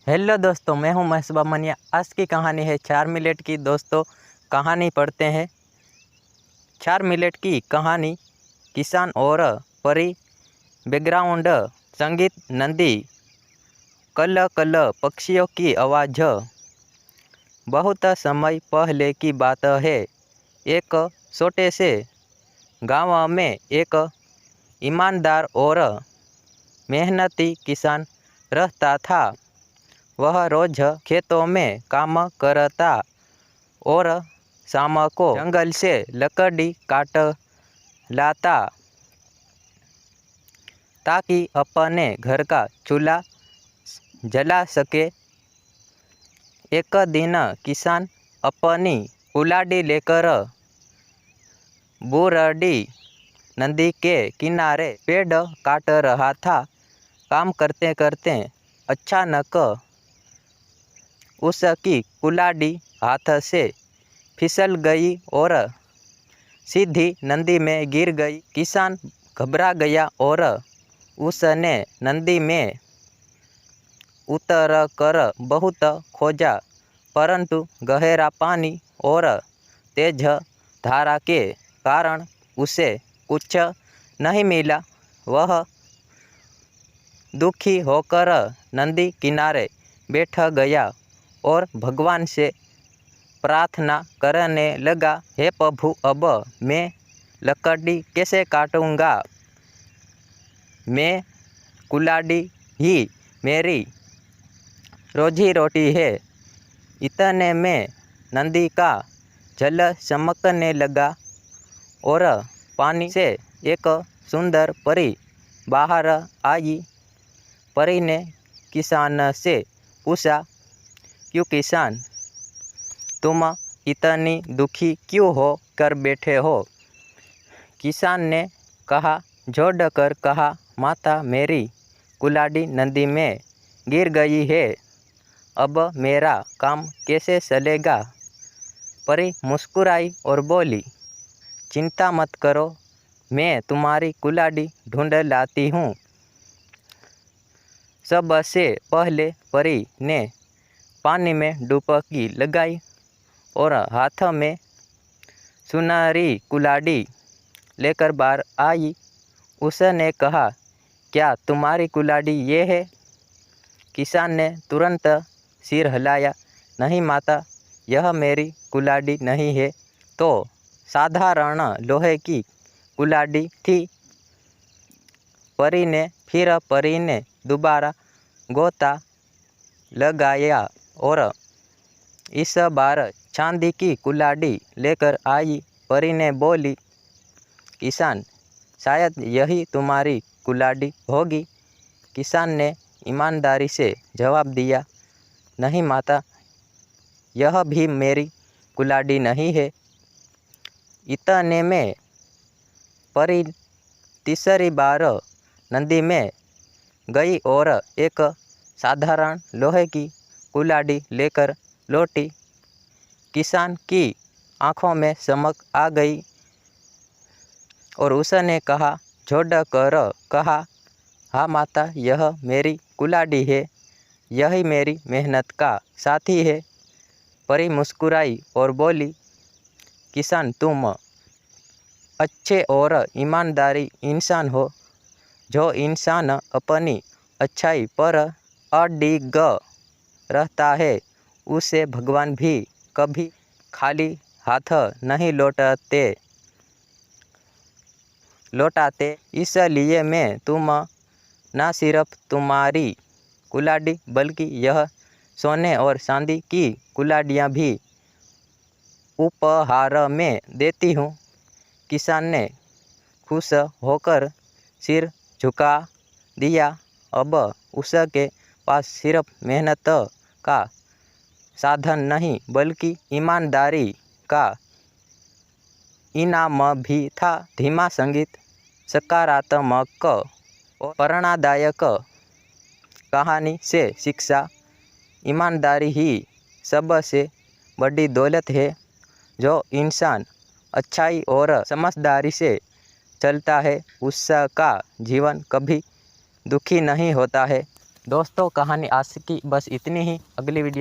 Hello दोस्तों, मैं हूं महेश बामनिया। आज की कहानी है 4 मिनट की। दोस्तों, कहानी पढ़ते हैं। 4 मिनट की कहानी। किसान और परी। बैकग्राउंड संगीत नंदी। कल कल पक्षियों की आवाज़। बहुत समय पहले की बात है। एक छोटे से गांव में एक ईमानदार और मेहनती किसान रहता था। वह रोज खेतों में काम करता और शाम को जंगल से लकड़ी काट लाता ताकि अपने घर का चूल्हा जला सके। एक दिन किसान अपनी कुल्हाड़ी लेकर बूढ़ी नदी के किनारे पेड़ काट रहा था। काम करते करते अचानक उसकी कुल्हाड़ी हाथ से फिसल गई और सीधी नदी में गिर गई। किसान घबरा गया और उसने नदी में उतरकर बहुत खोजा, परंतु गहरा पानी और तेज धारा के कारण उसे कुछ नहीं मिला। वह दुखी होकर नदी किनारे बैठ गया और भगवान से प्रार्थना करने लगा, हे प्रभु, अब मैं लकड़ी कैसे काटूंगा? मैं कुल्हाड़ी ही मेरी रोजी रोटी है। इतने में नदी का जल चमकने लगा और पानी से एक सुंदर परी बाहर आई। परी ने किसान से पूछा, क्यों किसान, तुम इतनी दुखी क्यों हो कर बैठे हो? किसान ने कहा, जोड़ कर कहा, माता, मेरी कुल्हाड़ी नदी में गिर गई है। अब मेरा काम कैसे चलेगा? परी मुस्कुराई और बोली, चिंता मत करो, मैं तुम्हारी कुल्हाड़ी ढूंढ लाती हूँ। सबसे पहले परी ने पानी में डुबकी लगाई और हाथ में सुनहरी कुल्हाड़ी लेकर बाहर आई। उसने कहा, क्या तुम्हारी कुल्हाड़ी ये है? किसान ने तुरंत सिर हिलाया, नहीं माता, यह मेरी कुल्हाड़ी नहीं है, तो साधारण लोहे की कुल्हाड़ी थी। परी ने दोबारा गोता लगाया और इस बार चांदी की कुल्हाड़ी लेकर आई। परी ने बोली, किसान, शायद यही तुम्हारी कुल्हाड़ी होगी। किसान ने ईमानदारी से जवाब दिया, नहीं माता, यह भी मेरी कुल्हाड़ी नहीं है। इतने में परी तीसरी बार नदी में गई और एक साधारण लोहे की कुल्हाड़ी लेकर लौटी। किसान की आंखों में चमक आ गई और उसने कहा, जोड़ कर कहा, हाँ माता, यह मेरी कुल्हाड़ी है, यही मेरी मेहनत का साथी है। परी मुस्कुराई और बोली, किसान, तुम अच्छे और ईमानदारी इंसान हो। जो इंसान अपनी अच्छाई पर अडिग रहता है, उसे भगवान भी कभी खाली हाथ नहीं लौटाते। इसलिए मैं तुम न सिर्फ तुम्हारी कुल्हाड़ी बल्कि यह सोने और चांदी की कुल्हाड़ियाँ भी उपहार में देती हूँ। किसान ने खुश होकर सिर झुका दिया। अब उसके पास सिर्फ मेहनत का साधन नहीं बल्कि ईमानदारी का इनाम भी था। धीमा संगीत, सकारात्मक और प्रेरणादायक कहानी से शिक्षा। ईमानदारी ही सबसे बड़ी दौलत है। जो इंसान अच्छाई और समझदारी से चलता है, उसका जीवन कभी दुखी नहीं होता है। दोस्तों कहानी आज की बस इतनी ही। अगली वीडियो